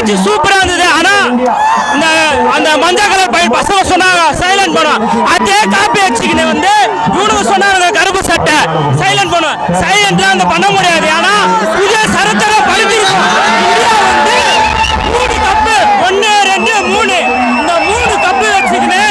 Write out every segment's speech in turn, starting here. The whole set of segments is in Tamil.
மேட்ச் சூப்பரா இருந்தது. ஆனா அந்த மஞ்சள் கலர் பையன் பசங்க சொன்னாங்க சைலண்ட் பண்ணும், அதே காப்பி அடிச்சுக்கின்னு வந்து இவனுக்கு சொன்னாங்க கருப்பு சட்டை சைலண்ட் பண்ணும். சைலண்ட்லாம் அந்த பண்ண முடியாது. ஆனா புதிய சரத்தர பழுத்திருக்கும். இந்தியா வந்து 3 கப்பு 1 2 3 இந்த 3 கப்பு வச்சுக்கின்னு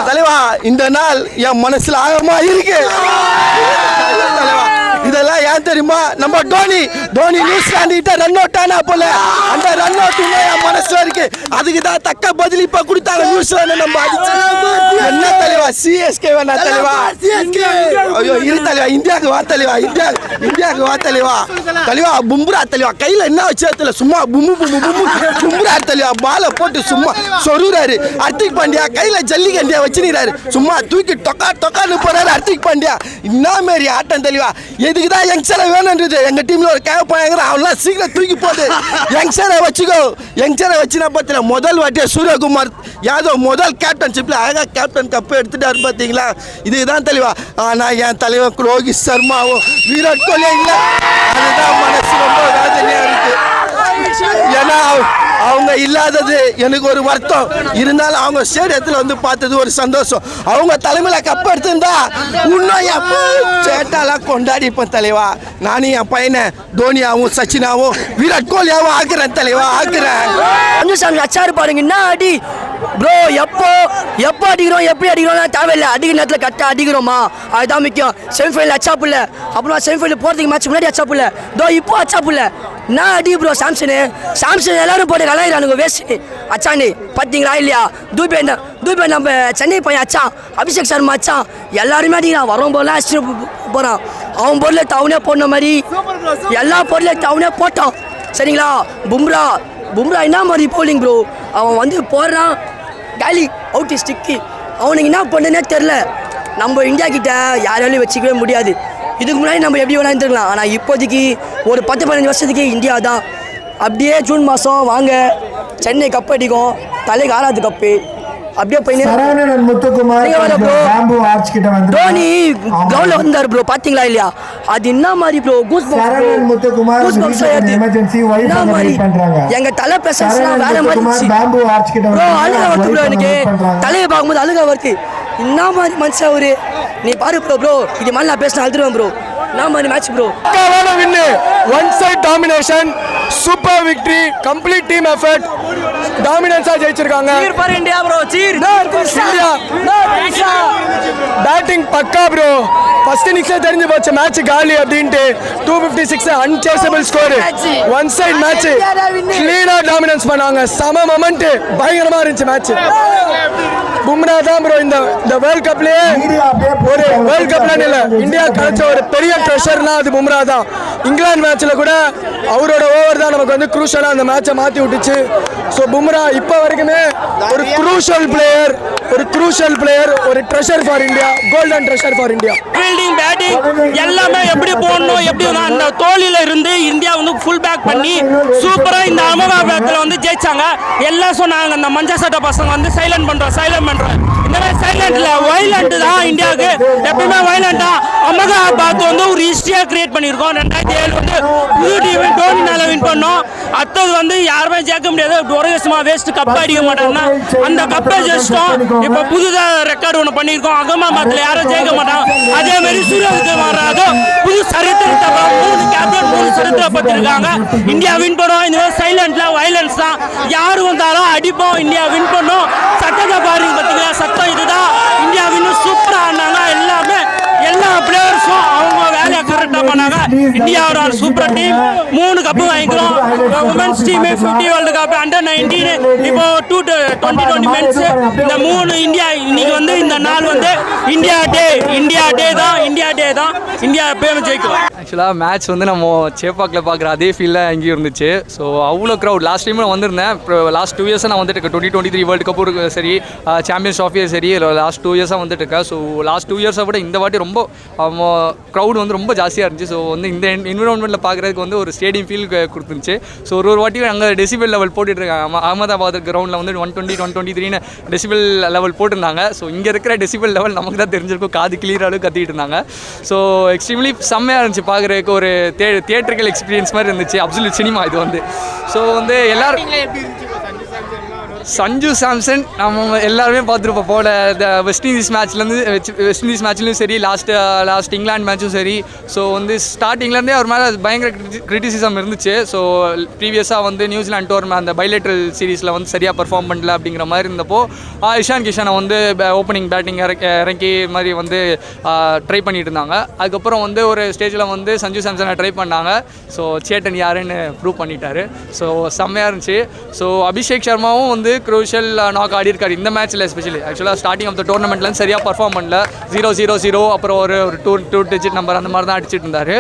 தலைவா இந்த நாள் என் மனசுல ஆழமா இருக்கு. இதெல்லாம் ஏன் தெரியுமா? நம்ம டோனி நியூசிலாந்து கிட்ட ரன் அவுட் ஆனா போல அந்த ரன் அவுட் என் மனசுல இருக்கு. அதுக்கு தான் தக்க பதில் இப்ப கொடுத்தாங்க நியூசிலாந்து. நம்ம அடிச்சு என்ன தலைவா சிஎஸ்கே வேணா தலைவா? ஐயோ இரு தலைவா, இந்தியாவுக்கு வா தலைவா, இந்தியாவுக்கு வா தலைவா. தலைவா பும்ரா தலைவா கையில என்ன வச்சு சும்மா பும்ரா தலைவா பால போட்டு சும்மா சொருறாரு. ஹர்திக் பாண்டியா கையில ஜல்லிகண்டியா வச்சுக்கிறாரு, சும்மா தூக்கி டொக்கான்னு போறாரு ஹர்திக் பாண்டியா. என்ன மாரி ஆட்டம் தலைவா? எதுக்கு தான் யங்ஸ்டரை வேணுன்றது? எங்க டீம்ல ஒரு கேட்பாங்க, அவெல்லாம் சீக்கிரம் தூக்கி போடு, யங்ஸ்டரை வச்சுக்கோ. யங்ஸ்டரை வச்சுனா பார்த்தீங்களா முதல் வாட்டியா சூரியகுமார் யாதவ் முதல் கேப்டன்ஷிப்ல அழகா கேப்டன் கப்பு எடுத்துட்டாரு பார்த்தீங்களா? இதுதான் தலைவா. ஆனா என் தலைவன் ரோஹித் சர்மாவும் விராட் கோலியும் இல்லை. அதுதான் மனசு ரொம்ப வேதனையா இருக்கு. ஏன்னா அவங்க இல்லாதது எனக்கு ஒரு வருத்தம். இருந்தாலும் அவங்க ஸ்டேடியத்தில் வந்து பார்த்தது ஒரு சந்தோஷம். அவங்க தலைமையில கப் எடுத்திருந்தா இன்னும் சேட்டாலாம் கொண்டாடி இருப்பேன் தலைவா. நானும் என் பையனை தோனியாவும் சச்சினாவும் விராட் கோலியாவும் ஆக்குறேன் தலைவா, ஆக்குறேன். அச்சாரு பாருங்க என்ன அடி ப்ரோ. எப்போ அடிக்கிறோம் எப்படி அடிக்கிறோம் தேவையில்லை, அடிக்கிற நேரத்தில் கரெக்டாக அடிக்கிறோமா அதுதான் முக்கியம். செமிஃபைனல் அச்சாப்பு இல்லை, அப்புறம் செமிஃபைனல் போகிறதுக்கு மேட்ச் முன்னாடி அச்சாப்பு இல்லை, இப்போ அச்சாப்பு இல்லை. நான் அடி ப்ரோ. சாம்சன் எல்லாரும் போட்டு கலாயிறானுங்க வேஸ்ட். அச்சானு பார்த்தீங்களா இல்லையா? தூபே நம்ம சென்னை பையன் அச்சான், அபிஷேக் சர்மா அச்சான், எல்லாருமே அடிக்கிறான். வரும் போதெல்லாம் அடிச்சுட்டு போகிறான். அவன் பொருளை டவுனே போன மாதிரி எல்லா பொருளையும் டவுனே போட்டான். சரிங்களா? பும்ரா என்ன மாதிரி போலிங் ப்ரோ. அவன் வந்து போடுறான் காலி அவுட்டு ஸ்டிக்கு. அவனுக்கு என்ன பண்ணுன்னே தெரில. நம்ம இந்தியா கிட்ட யாராலையும் வச்சுக்கவே முடியாது. இதுக்கு முன்னாடி நம்ம எப்படி வேணாலும் இருந்துருக்கலாம். ஆனால் இப்போதைக்கு ஒரு 10-15 வருஷத்துக்கு இந்தியா தான். அப்படியே ஜூன் மாதம் வாங்க சென்னை கப் அடிக்கும், தலைக்கு 6வது கப்பு. அப்படியே போய் தோனி கிரவுண்ட்ல வந்தார் ப்ரோ, பாத்தீங்களா இல்லையா? அது என்ன மாதிரி ப்ரோ எங்க தலை பிரசன்ஸ்லாம் வேற மாதிரி ப்ரோ. அழுக வருது ப்ரோ, எனக்கு தலையை பார்க்கும்போது அழுக வருது. என்ன மாதிரி மனுஷன் அவரு. நீ பாரு ப்ரோ, இது மாதிரி நான் பேசினா அழுதுருவேன் ப்ரோ. என்ன மாதிரி match bro. Win, one side domination, super victory, complete team effort, டாமினன்ஸா ஜெயிச்சிருக்காங்க. இந்தியா ப்ரோ, இந்தியா பேட்டிங் பக்கா ப்ரோ. ஃபர்ஸ்ட் இன்னிங்ஸ்ல தெரிஞ்சு போச்சு மேட்ச் காலி அப்படின்ட்டு. 256 unchaseable score, one side match, கிளீனா டாமினன்ஸ் பண்ணாங்க. சம மொமெண்ட், பயங்கரமா இருந்துச்சு மேட்ச். பும்ரா தான் ப்ரோ இந்த வேர்ல்ட் கப்லயே ஒரு வேர்ல்ட் கப்ல இல்ல இந்தியா கிடைச்ச ஒரு பெரிய ட்ரெஷர்னா அது பும்ரா தான். இங்கிலாந்து மேட்ச்ல கூட அவரோட ஓவர் தான் நமக்கு வந்து குரூஷலா அந்த மேட்சை மாத்தி விட்டுச்சு. ஸோ பும்ரா இப்போ வரைக்குமே ஒரு குரூஷல் பிளேயர், ஒரு treasure for India, golden treasure for India. Fielding batting எல்லாமே எப்படி போடணும், எப்படி அந்த தோல்வியில இருந்து இந்தியா வந்து ஃபுல் பேக் பண்ணி சூப்பரா இந்த அகமதாபாத்ல வந்து ஜெயிச்சாங்க. எல்லாம் சொன்னாங்க இந்த மஞ்சள் சட்டை பசங்க வந்து சைலண்ட் பண்றோம். இந்த மாதிரி சைலண்ட்ல வைலண்ட் தான் இந்தியாவுக்கு எப்பவுமே வைலண்டா. அகமதாபாத் வந்து ஒரு ஹிஸ்டரியா கிரியேட் பண்ணியிருக்கோம். 2007 வந்து புது டீம் டோனினால வின் பண்ணோம். அடுத்தது வந்து யாருமே ஜெயிக்க முடியாது. ஒரேசமா வேஸ்ட் கப் அடிக்க மாட்டாங்கன்னா அந்த கப்பை ஜெயிச்சிட்டோம். இப்போ புதுதா ரெக்கார்டு ஒன்று பண்ணியிருக்கோம். அகமதாபாத்ல யாரும் ஜெயிக்க மாட்டாங்க. அதே மாதிரி சூரியகுமார் புது சரித்திரத்தை 3 கேப்டன் 3 சரித்திரம் பத்திருக்காங்க. இந்தியா வின் பண்ணுவோம். இந்த மாதிரி சைலண்ட்ல வைலன்ஸ் தான். யாரு வந்தாலும் அடிப்போம், இந்தியா வின் பண்ணும். சட்டத்தை பாருங்க பார்த்தீங்களா, சட்டம் இதுதான். இந்தியா வின் சூப்பரா ஆனாங்க. எல்லா பிளேயர்ஸும் அவங்க வேலையை கரெக்டாக பண்ணாங்க. இந்தியாவோட சூப்பர் டீம் 3 கப்பு வாங்கிக்கிறோம். Women's team 50 world cup, under 19, இப்போ 2020 மென்ஸ். இந்த 3 இந்தியா இன்னைக்கு வந்து இந்த நாள் வந்து இந்தியா டே தான். இந்தியா எப்பயுமே ஜெயிக்கும். ஆக்சுவலாக மேட்ச் வந்து நம்ம சேப்பாக்கில் பார்க்குற அதே ஃபீல் தான் எங்கேயும் இருந்துச்சு. ஸோ அவ்வளோ க்ரௌட் லாஸ்ட் டைம் நான் வந்திருந்தேன். லாஸ்ட் 2 இயர்ஸாக நான் வந்துட்டு இருக்கேன். 2023 வேர்ல்டு கப்பு சரி, சாம்பியன்ஸ் ட்ராஃபியும் சரி, லாஸ்ட் 2 இயர்ஸாக வந்துட்டு இருக்கேன். ஸோ லாஸ்ட் 2 இயர்ஸை விட இந்த வாட்டி ரொம்ப க்ரௌட் வந்து ரொம்ப ஜாஸ்தியாக இருந்துச்சு. ஸோ வந்து இந்த என்விரான்மெண்ட்டில் பார்க்குறதுக்கு வந்து ஒரு ஸ்டேடியம் ஃபீல் கொடுத்துருந்துச்சு. ஸோ ஒரு வாட்டியும் அங்கே டெசிபல் லெவல் போட்டுட்ருக்காங்க. அகமதாபாத் கிரவுண்டில் வந்து 120 123 டெசிபல் லெவல் போட்டிருந்தாங்க. ஸோ இங்கே இருக்கிற டெசிபல் லெவல் நமக்கு தான் தெரிஞ்சிருக்கும். காது கிளியர் அளவு கத்திட்டு இருந்தாங்க. ஸோ எக்ஸ்ட்ரீம்லி செம்மையாக இருந்துச்சு பார்க்குறதுக்கு. ஒரு தியேட்டரிக்கல் எக்ஸ்பீரியன்ஸ் மாதிரி இருந்துச்சு. அப்சல்யூட் சினிமா இது வந்து. ஸோ வந்து எல்லாரும் சஞ்சு சாம்சன் நம்ம எல்லாருமே பார்த்துருப்போம் போல. இந்த வெஸ்ட் இண்டீஸ் மேட்ச்லேயும் சரி, லாஸ்ட் இங்கிலாந்து மேட்சும் சரி. ஸோ வந்து ஸ்டார்டிங்லேருந்தே அவர் மேலே பயங்கர கிரிட்டிசிசம் இருந்துச்சு. ஸோ ப்ரீவியஸாக வந்து நியூசிலாந்து டோர் அந்த பைலேட்ரல் சீரீஸில் வந்து சரியாக பர்ஃபார்ம் பண்ணல அப்படிங்கிற மாதிரி இருந்தப்போ இஷான் கிஷனை வந்து ஓப்பனிங் பேட்டிங் இறக்கி மாதிரி வந்து ட்ரை பண்ணிட்டு இருந்தாங்க. அதுக்கப்புறம் வந்து ஒரு ஸ்டேஜில் வந்து சஞ்சு சாம்சனை ட்ரை பண்ணாங்க. ஸோ சேட்டன் யாருன்னு ப்ரூவ் பண்ணிட்டாரு. ஸோ செம்மையாக இருந்துச்சு. ஸோ அபிஷேக் சர்மாவும் வந்து க்ரூஷியல் நாக் ஆடி இருக்காரு இந்த மேட்ச்சில். எஸ்பெஷலி ஆக்சுவலாக ஸ்டார்டிங் ஆஃப் த டோர்னமெண்ட்லேருந்து சரியாக பர்ஃபார்ம் பண்ணல. 0-0-0 அப்புறம் ஒரு 2 டிஜிட் நம்பர் அந்த மாதிரி தான் அடிச்சிட்டு இருந்தார்.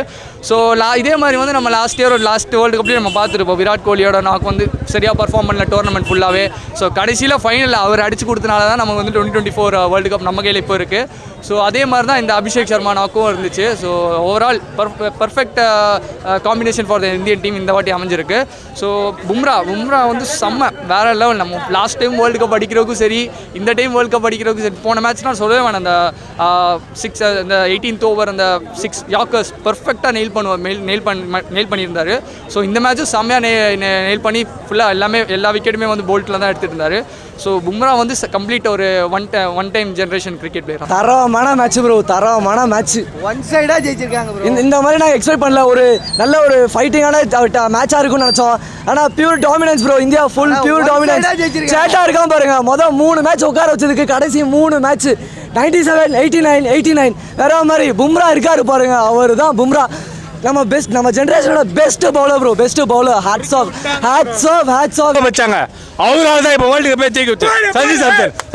ஸோ இதே மாதிரி வந்து நம்ம லாஸ்ட் வேர்ல்டு கப்லேயும் நம்ம பார்த்துருப்போம். விராட் கோலியோட நாக் வந்து சரியாக பர்ஃபார்ம் பண்ணல டோர்னமெண்ட் ஃபுல்லாகவே. ஸோ கடைசியில் ஃபைனலில் அவர் அடிச்சு கொடுத்தனால தான் நம்ம வந்து 2024 வேர்ல்டு கப் நம்ம கையில் இப்போ இருக்குது. ஸோ அதே மாதிரி தான் இந்த அபிஷேக் சர்மா நாக்கும் இருந்துச்சு. So overall perfect combination for the Indian team இந்த வாட்டி அமைஞ்சிருக்கு. ஸோ பும்ரா வந்து செம்ம வேறு லெவல். நம்ம லாஸ்ட் டைம் வேர்ல்டு கப் அடிக்கிறதுக்கும் சரி, இந்த டைம் வேர்ல்டு கப் அடிக்கிறதுக்கும் சரி, போன மேட்ச்னால் சொல்லவே வேணாம். அந்த 18th ஓவர் அந்த 6 யாக்கர்ஸ் பர்ஃபெக்டாக நெயில் பண்ணியிருந்தார். ஸோ இந்த மேட்சும் செம்மையாக நெயில் பண்ணி ஃபுல்லாக எல்லா விக்கெட்டுமே வந்து போல்ட்டில் தான் எடுத்துகிட்டு இருந்தார். ஸோ பும்ரா வந்து கம்ப்ளீட் ஒரு one time generation cricket player. தரமான மேட்ச் ப்ரோ, தரமான மேட்ச். ஒன் சைடாக ஜெயிச்சிருக்காங்க. இந்த மாதிரி நான் எக்ஸ்பெக்ட் பண்ணல. ஒரு நல்ல ஒரு ஃபைட்டிங்கான மேட்சாக இருக்கும்னு நினச்சோம். ஆனால் pure dominance bro. India full pure dominance. சேட்டாக இருக்கான் பாருங்க. மொதல் 3 மேட்ச் உட்கார வச்சதுக்கு கடைசி 3 மேட்ச் 97, 89 வேற மாதிரி பும்ரா இருக்காரு பாருங்க. அவர் தான் பும்ரா. நம்ம ஜென்ரேஷனோட best bowler bro. Best bowler. Hats off வச்சாங்க. அவரால் தான் இப்போ வேர்ல்டு கப்பே ஜெயிக்க வச்சு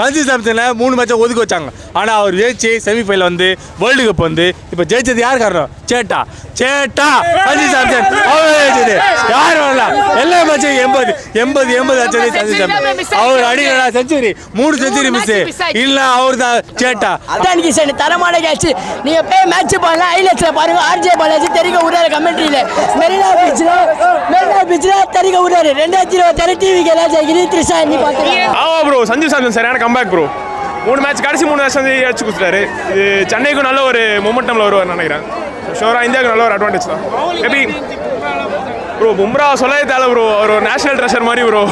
சஞ்சு சாம்சனை 3 மேட்சை ஒதுக்க வச்சாங்க. ஆனால் அவர் ஜெயிச்சு செமிஃபைனல் வந்து வேர்ல்டு கப் வந்து இப்போ ஜெயிச்சது யார் காரணம்? சேட்டா சஞ்சு சாம்சன் அவர் ஜெயிச்சது. யார் வரல? எல்லா மேட்சும் 80 அச்சது சஞ்சு சாம்சன். அவர் அடிக்கிறா செஞ்சுரி 3 செஞ்சுரி மிஸ் இல்லை அவர் தான் சேட்டா. அதான் கிஷன் தரமான கேட்ச். நீங்க போய் மேட்ச் பாருங்க. ஹைலைட்ஸ்ல பாருங்க. ஆர்ஜே பாலாஜி தெரிக்க விடுறாரு கமெண்ட்ரியில. மெரினா பீச்ல தெரிக்க விடுறாரு. 2023 டிவி கேளாஜி ஆமா ப்ரோ. சஞ்சு சாம்சன் சரியான கம்பேக் ப்ரோ. 3 மேட்ச் கடைசி 3 மேட்ச் வந்து அடிச்சு கொடுத்துட்டாரு. இது சென்னைக்கும் நல்ல ஒரு மொமெண்டம்ல வருவார் நினைக்கிறேன். ஷோரா இந்தியாவுக்கு நல்ல ஒரு அட்வான்டேஜ் தான். மேபி ப்ரோ பும்ரா சொல்லவே தேவை ப்ரோ. அவர் ஒரு நேஷனல் ட்ரெஷர் மாதிரி ப்ரோ.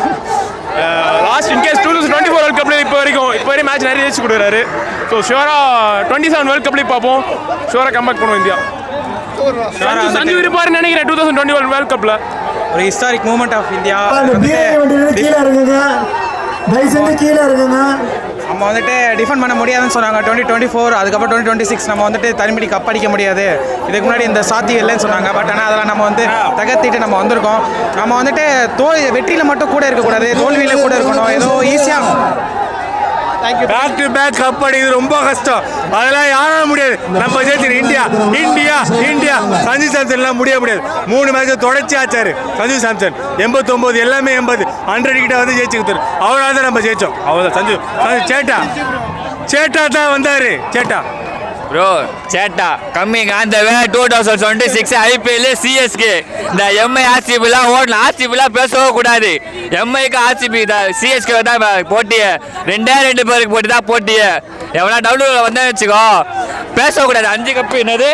லாஸ்ட் இன்கேஸ் 2024 வேர்ல்டு கப்ல இப்போ வரைக்கும் மேட்ச் நிறைய ஜெயிச்சு கொடுக்குறாரு. ஸோ ஷோரா 27 வேர்ல்டு கப்லேயும் பார்ப்போம். ஷோரா கம்பேக் பண்ணுவோம் இந்தியா. சஞ்சு இருப்பாருன்னு நினைக்கிறேன் 2021 வேர்ல்டு கப்ல. ஒரு ஹிஸ்டாரிக் மூமெண்ட் ஆஃப் இந்தியா. நம்ம வந்துட்டு டிஃபெண்ட் பண்ண முடியாதுன்னு சொன்னாங்க 2024. அதுக்கப்புறம் 2026 நம்ம வந்துட்டு தனிப்படி கப் அடிக்க முடியாது. இதுக்கு முன்னாடி இந்த சாத்தியம் இல்லைன்னு சொன்னாங்க. பட் ஆனால் அதெல்லாம் நம்ம வந்து தகர்த்திட்டு நம்ம வந்திருக்கோம். நம்ம வந்துட்டு வெற்றியில் மட்டும் கூட இருக்கக்கூடாது, தோல்வியில் கூட இருக்கணும். ஏதோ ஈஸியாக பேக் டு பேக் கப் அடிக்கிறது ரொம்ப கஷ்டம். அதெல்லாம் யாரால முடியாது. நம்ம ஜெயிச்சிரு இந்தியா. சஞ்சு சாம்சன்லாம் முடியாது. 3 மேட்ச் தொடர்ச்சி ஆச்சாரு சஞ்சு சாம்சன். 89 எல்லாமே 80 100 கிட்ட வந்து ஜெயிச்சு கொடுத்தாரு. அவரால் தான் நம்ம ஜெயிச்சோம். அவ்வளோதான். சஞ்சு சேட்டா தான் வந்தாரு. Chetta bro Chetta coming on the way 2026 IPL CSK. இந்த எம்ஐ ஆர்சிபிலாம் ஓடலாம். ஆர்சிபிலாம் பேசவே கூடாது. எம்ஐக்கு ஆர்சிபி CSK தான் போட்டியே. 2 பேருக்கு போட்டி தான் போட்டியே. எவனா டவுன்லோடில் வந்தா வச்சுக்கோ பேசக்கூடாது. 5 கப்பு என்னது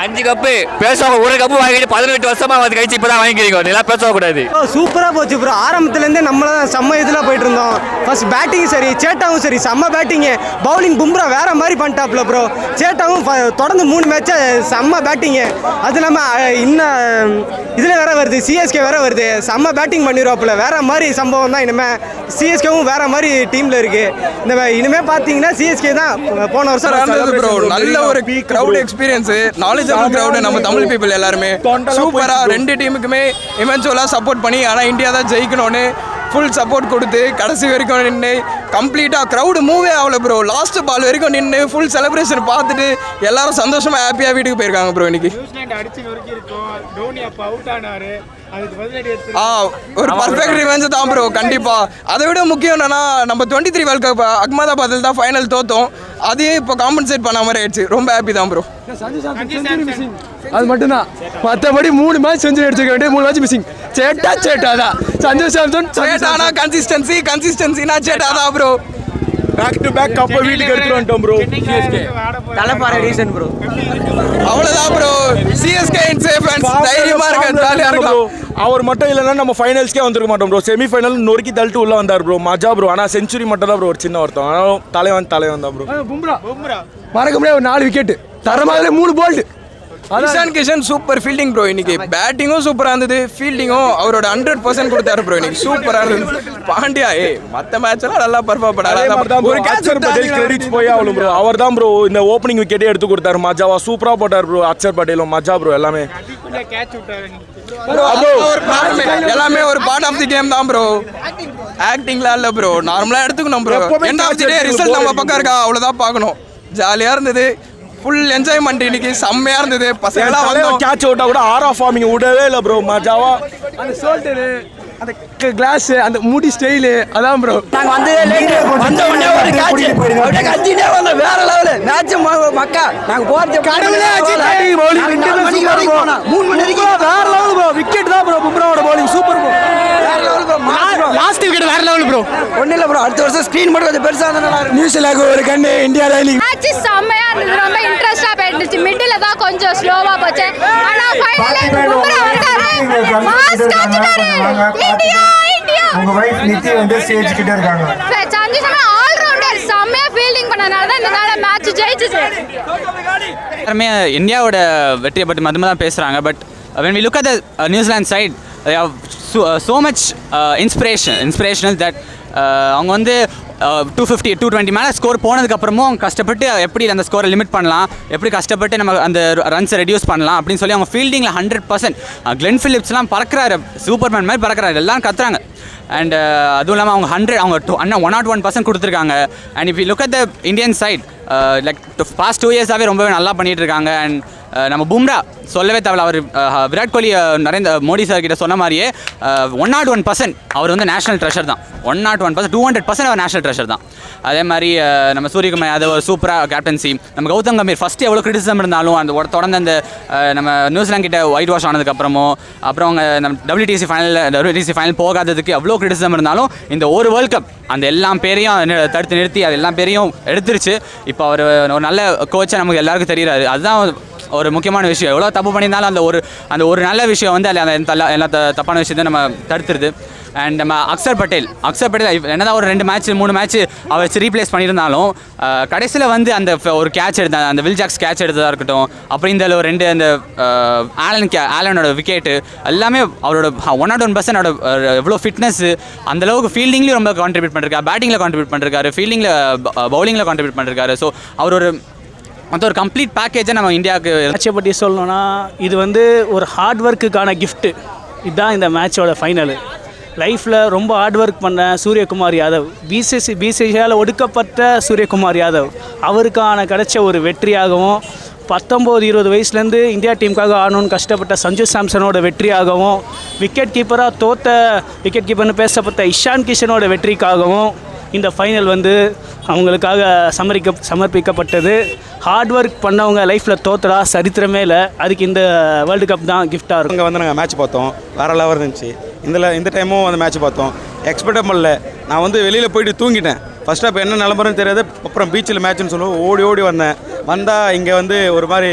5 கப்பு பேசுவாங்க. ஒரு கப்பு வாங்கிட்டு 18 வருஷமா வந்து கழிச்சு இப்போ தான் வாங்கிக்கிறீங்க. நீலாம் பேசக்கூடாது. சூப்பராக போச்சு ப்ரோ. ஆரம்பத்துலேருந்தே நம்மளாம் செம்ம இதில் போயிட்டு இருந்தோம். ஃபர்ஸ்ட் பேட்டிங் சரி, சேட்டாவும் சரி செம்ம பேட்டிங்கு. பவுலிங் பும்ரா வேற மாதிரி பண்ணிட்டாப்ல ப்ரோ. சேட்டாவும் தொடர்ந்து 3 மேட்சை செம்ம பேட்டிங்கு. அது இல்லாமல் இன்னும் இதில் வேற வருது, CSK வேற வருது. செம்ம பேட்டிங் பண்ணிடுவாப்புல. வேற மாதிரி சம்பவம் தான். இனிமேல் CSKவும் வேற மாதிரி டீமில் இருக்குது. இனிமேல் பார்த்தீங்கன்னா CSK தான் போன வருஷம் ப்ரோ. நல்ல ஒரு க்ரௌட் எக்ஸ்பீரியன்ஸ், நாலேஜ் க்ரௌடு. நம்ம தமிழ் பீப்புள் எல்லாருமே சூப்பராக 2 டீமுக்குமே இமென்சுவலாக சப்போர்ட் பண்ணி, ஆனால் இந்தியா தான் ஜெயிக்கணும்னு ஃபுல் சப்போர்ட் கொடுத்து கடைசி வரைக்கும் நின்று கம்ப்ளீட்டாக க்ரௌடு மூவே ஆகல ப்ரோ. லாஸ்ட் பால் வரைக்கும் நின்று ஃபுல் செலிப்ரேஷன் பார்த்துட்டு எல்லாரும் சந்தோஷமாக ஹாப்பியாக வீட்டுக்கு போயிருக்காங்க ப்ரோ இன்னைக்கு. ஒரு பர்ஃபெக்ட் ரிவெஞ்ச் தான் ப்ரோ கண்டிப்பாக. அதை விட முக்கியம் என்னன்னா நம்ம 23 வேர்ல்ட் கப் அகமதாபாத்தில் தான் ஃபைனல் தோத்தோம். அதையும் இப்போ காம்பன்சேட் பண்ண மாதிரி ஆயிடுச்சு. ரொம்ப ஹாப்பி தான் ப்ரோ. அது மட்டும்தான். மற்றபடி 3 மேட்ச் செஞ்சுரி எடுத்துக்க வேண்டிய 3 மேட்ச் மிஸ்ஸிங். சேட்டா தான் சஞ்சு சாம்சன். சேட்டானா கன்சிஸ்டன்சினா சேட்டா தான் ப்ரோ. பேக் டு பேக் கப்பை வீட்டுக்கு எடுத்துட்டு வந்துட்டோம் ப்ரோ. தலைப்பாறை ரீசன் ப்ரோ. அவ்வளோதான் bro. CSK in safe hands. தைரியமாக இருக்க ஜாலியாக இருக்கலாம். அவர் மட்டும் இல்லைன்னா நம்ம ஃபைனல்ஸ்க்கே வந்துருக்க மாட்டோம் ப்ரோ. செமிஃபைனல் நொறுக்கி தள்ளிட்டு உள்ள வந்தார் ப்ரோ. மஜா ப்ரோ. ஆனால் செஞ்சுரி மட்டும் தான் ப்ரோ ஒரு சின்ன வருத்தம். ஆனாலும் தலைவன் தான் ப்ரோ. பும்ரா மறக்க முடியாது. ஒரு 4 விக்கெட் தரமாதிரி 3 bowled. Ishan Kishan super fielding bro. இன்னைக்கு பேட்டிங்கும் சூப்பராக இருந்தது, ஃபீல்டிங்கும் அவரோட 100% கொடுத்தாரு ப்ரோ. இன்னைக்கு சூப்பராக இருந்தது. பாண்டியா மற்ற மேட்ச்லாம் நல்லா பர்ஃபார்ம் பண்ணாரு. ஒரு அக்ஷர் பட்டேல் கிரெடிட்ஸ் போய் ஆகணும் ப்ரோ. அவர் தான் ப்ரோ இந்த ஓப்பனிங் விக்கெட்டே எடுத்து கொடுத்தாரு. மஜாவா சூப்பராக போட்டார் ப்ரோ. அக்ஷர் பட்டேலும் மஜா ப்ரோ. எல்லாமே எல்லாமே ஒரு பார்ட் ஆஃப் தி கேம் தான் ப்ரோ. ஆக்டிங்லாம் இல்லை ப்ரோ. நார்மலாக எடுத்துக்கணும் bro. End of the day result நம்ம பக்கம் இருக்கா அவ்வளோதான் பார்க்கணும். ஜாலியாக இருந்தது. ஃபுல் என்ஜாய்மெண்ட் இன்னைக்கு செம்மையாக இருந்தது. பசங்களாம் வந்து கேட்ச் அவுட்டாக கூட ஆர் ஆஃப் ஃபார்மிங் விடவே இல்லை ப்ரோ. மஜாவா அந்த சோல்டரு அந்த கிளாஸ் அந்த முடி ஸ்டைலு அதான் ப்ரோ. நாங்கள் வந்து வந்த உடனே ஒரு கேட்ச் அப்படியே கத்தினே வந்த வேற லெவலு மேட்ச் மக்கா. நாங்கள் போகிறது கடவுளே 3 மணி வரைக்கும் வேற லெவல் ப்ரோ. விக்கெட் தான் ப்ரோ. பும்ராவோட பவுலிங் சூப்பர் ப்ரோ. வேற லெவல் ப்ரோ. லாஸ்ட் விக்கெட் வேற லெவல் ப்ரோ. ஒன்றும் இல்லை ப்ரோ. அடுத்த வருஷம் ஸ்க்ரீன் மட்டும் கொஞ்சம் பெருசாக இருந்தால் நல்லா இருக்கும். நியூசிலாந்து ஒரு கண்ணு இந்தியா ரைலிங் மேட்ச் செம்மையா இருந்தது. ரொம்ப இன்ட்ரெஸ்டா போயிடுச்சு. மிடில் தான் கொஞ்சம் ஸ்லோவா போச்சு. ஆனா ஃபைனலி பும்ரா வந்தாரு. மாஸ் காட்டிட்டாரு. இந்தியா உங்க வைஃப் நித்தி வந்து ஸ்டேஜ் கிட்ட இருக்காங்க. சஞ்சு சாம்சன் ஆல் ரவுண்டர் செம்மையா ஃபீல்டிங் பண்ணனால தான் இந்த நாள் மேட்ச் ஜெயிச்சிச்சு. எல்லாருமே இந்தியாவோட வெற்றியை பற்றி மட்டும் தான் பேசுகிறாங்க. But when we look at the New Zealand side, they have so much inspirational that அவங்க வந்து 250 220 மேலே ஸ்கோர் போனதுக்கப்புறமும் அவங்க கஷ்டப்பட்டு எப்படி அந்த ஸ்கோரை லிமிட் பண்ணலாம், எப்படி கஷ்டப்பட்டு நம்ம அந்த ரன்ஸை ரெடியூஸ் பண்ணலாம் அப்படின்னு சொல்லி அவங்க ஃபீல்டிங்கில் 100%. கிளென் ஃபிலிப்ஸ்லாம் பறக்கிறாரு. சூப்பர்மேன் மாதிரி பறக்கிறாரு. எல்லாம் கத்துறாங்க. அண்ட் அதுவும் இல்லாமல் அவங்க 101% கொடுத்துருக்காங்க. And if you look at the Indian side like past 2 இயர்ஸாகவே ரொம்பவே நல்லா பண்ணிகிட்டு இருக்காங்க. அண்ட் நம்ம பும்ரா சொல்லவே தேவையில்ல. அவர் விராட் கோலி மோடி சார் கிட்ட சொன்ன மாதிரியே 101% அவர் வந்து நேஷனல் ட்ரெஷர் தான். 101% 200% அவர் நேஷனல் ட்ரெஷர் தான். அதே மாதிரி நம்ம சூரியகுமார் யாதவ் சூப்பராக கேப்டன்சி. நம்ம கௌதம் கம்பீர் ஃபஸ்ட்டு எவ்வளோ கிரிட்டிசிசம் இருந்தாலும் அந்த தொடர்ந்து அந்த நம்ம நியூசிலாந்து கிட்ட ஒயிட் வாஷ் ஆனதுக்கப்புறமோ அப்புறம் அவங்க நம்ம WTC ஃபைனல் போகாததுக்கு எவ்வளோ கிரிட்டிசிசம் இருந்தாலும் இந்த ஒரு வேர்ல்ட் கப் அந்த எல்லா பேரையும் தடுத்து நிறுத்தி அது எல்லா பேரையும் எடுத்துருச்சு. இப்போ அவர் ஒரு நல்ல கோச்சாக நமக்கு எல்லாருக்கும் தெரிகிறாரு. அதுதான் ஒரு முக்கியமான விஷயம். எவ்வளோ தப்பு பண்ணியிருந்தாலும் அந்த ஒரு நல்ல விஷயம் வந்து அதில் எல்லா தப்பான விஷயத்தை நம்ம தடுத்துருது. அண்ட் நம்ம அக்ஷர் பட்டேல் என்னதான் ஒரு 2 மேட்ச் 3 மேட்ச் அவர் ரீப்ளேஸ் பண்ணியிருந்தாலும் கடைசியில் வந்து அந்த ஒரு கேட்ச் எடுத்த அந்த வில் ஜாக்ஸ் கேட்ச் எடுத்ததாக இருக்கட்டும், அப்புறம் இந்த ஒரு 2 அந்த ஆலனோட விக்கெட்டு எல்லாமே அவரோட 101% அவரோட எவ்வளோ ஃபிட்னஸ்ஸு அந்தளவுக்கு ஃபீல்டிங்லேயும் ரொம்ப கான்ட்ரிபியூட் பண்ணிருக்காரு, பேட்டிங்கில் கான்ட்ரிபியூட் பண்ணிருக்காரு, ஃபீல்டிங்கில் பவுலிங்கில் கான்ட்ரிபியூட் பண்ணிருக்காரு. ஸோ அவர் ஒரு மொத்தம் ஒரு கம்ப்ளீட் பேக்கேஜை நம்ம இந்தியாவுக்கு மேட்சை பற்றி சொல்லணும்னா இது வந்து ஒரு ஹார்ட் ஒர்க்குக்கான கிஃப்ட்டு. இதுதான் இந்த மேட்சோட ஃபைனலு. லைஃப்பில் ரொம்ப ஹார்ட் ஒர்க் பண்ண சூரியகுமார் யாதவ், பிசிசியால் ஒடுக்கப்பட்ட சூரியகுமார் யாதவ் அவருக்கான கிடைச்ச ஒரு வெற்றியாகவும் 19-20 வயசுலேருந்து இந்தியா டீமுக்காக ஆடணும்னு கஷ்டப்பட்ட சஞ்சு சாம்சனோட வெற்றியாகவும் விக்கெட் கீப்பர்னு பேசப்பட்ட இஷான் கிஷனோட வெற்றிக்காகவும் இந்த ஃபைனல் வந்து அவங்களுக்காக சமர்ப்பிக்கப்பட்டது. ஹார்ட் ஒர்க் பண்ணவங்க லைஃப்பில் தோத்துறா சரித்திரமே இல்லை. அதுக்கு இந்த வேர்ல்டு கப் தான் கிஃப்டாக இருக்கும். இங்கே வந்து நாங்கள் மேட்ச் பார்த்தோம். வேறு லெவல் இருந்துச்சு. இந்த டைமும் வந்து மேட்ச் பார்த்தோம். எக்ஸ்பெக்ட் பண்ணல. நான் வந்து வெளியில் போயிட்டு தூங்கிட்டேன். ஃபஸ்ட் அப்போ என்ன நிலம்பரன்னு தெரியாது. அப்புறம் பீச்சில் மேட்ச்னு சொல்லுவோம் ஓடி வந்தால் இங்கே வந்து ஒரு மாதிரி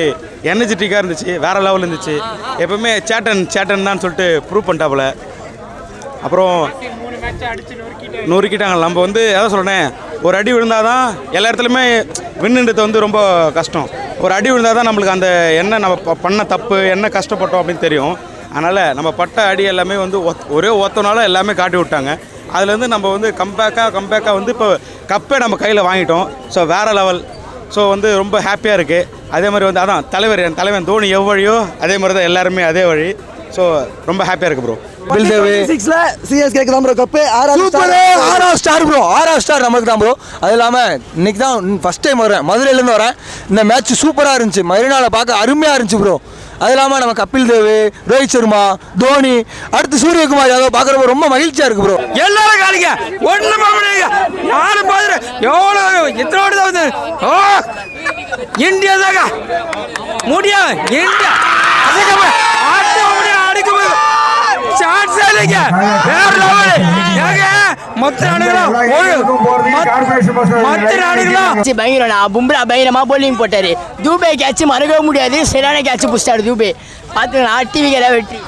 எனர்ஜெட்டிக்காக இருந்துச்சு. வேறு லெவல் இருந்துச்சு. எப்போவுமே சேட்டன் தான் சொல்லிட்டு ப்ரூவ் பண்ணிட்டாப்புல. அப்புறம் நொறுக்கிட்டாங்க. நம்ம வந்து எதை சொல்கிறேன், ஒரு அடி விழுந்தால் தான் எல்லா இடத்துலையுமே வின்னுன்றது வந்து ரொம்ப கஷ்டம். ஒரு அடி விழுந்தால் தான் நம்மளுக்கு அந்த என்ன நம்ம பண்ண தப்பு என்ன கஷ்டப்பட்டோம் அப்படின்னு தெரியும். அதனால் நம்ம பட்ட அடி எல்லாமே வந்து ஒரே ஒத்தனால எல்லாமே காட்டி விட்டாங்க. அதுலேருந்து நம்ம வந்து கம்பேக்காக வந்து இப்போ கப்பே நம்ம கையில் வாங்கிட்டோம். ஸோ வேறு லெவல். ஸோ வந்து ரொம்ப ஹாப்பியாக இருக்குது. அதே மாதிரி வந்து அதான் என் தலைவன் தோனி எவ்வழியோ அதே மாதிரி தான் எல்லாருமே அதே வழி. ஸோ ரொம்ப ஹாப்பியாக இருக்கு ப்ரோ. கபில் தேவ் 6ல சிஎஸ்கேக்கு தான் bro cup. Super 6 star bro. 6 star நமக்கு தான் ப்ரோ. அது இல்லாமல் இன்னைக்கு தான் ஃபர்ஸ்ட் டைம் வரேன், மதுரையிலேருந்து வரேன். இந்த மேட்ச் சூப்பராக இருந்துச்சு, மரினால பார்க்க அருமையாக இருந்துச்சு ப்ரோ. அது இல்லாமல் நம்ம கபில் தேவ், ரோஹித் சர்மா, தோனி, அடுத்து சூரியகுமார் யாதவ் பார்க்குறப்ப ரொம்ப மகிழ்ச்சியாக இருக்கு ப்ரோ. எல்லாரும் காலிங்க ஒண்ணு மாமனைங்க யாரும் பாரு எவ்வளோ இத்தனோடு தான் வந்து ஓ இந்தியா தாங்க முடியும் இந்தியா அதுக்கு ஆட்ட முடியும் அடிக்க சான்ஸ் இல்லைங்க வேற லெவல் ஏங்க மொத்த நாடுகளும் மொத்த நாடுகளும் பயங்கரம்ண்ணா. பும்ரா பயங்கரமாக bowling போட்டார். தூபே கேட்ச் மறக்கவே முடியாது, சரியான கேட்ச் புடிச்சிட்டாரு தூபே. பார்த்துக்கலாம் டிவிக்கு எல்லாம் வெற்றி.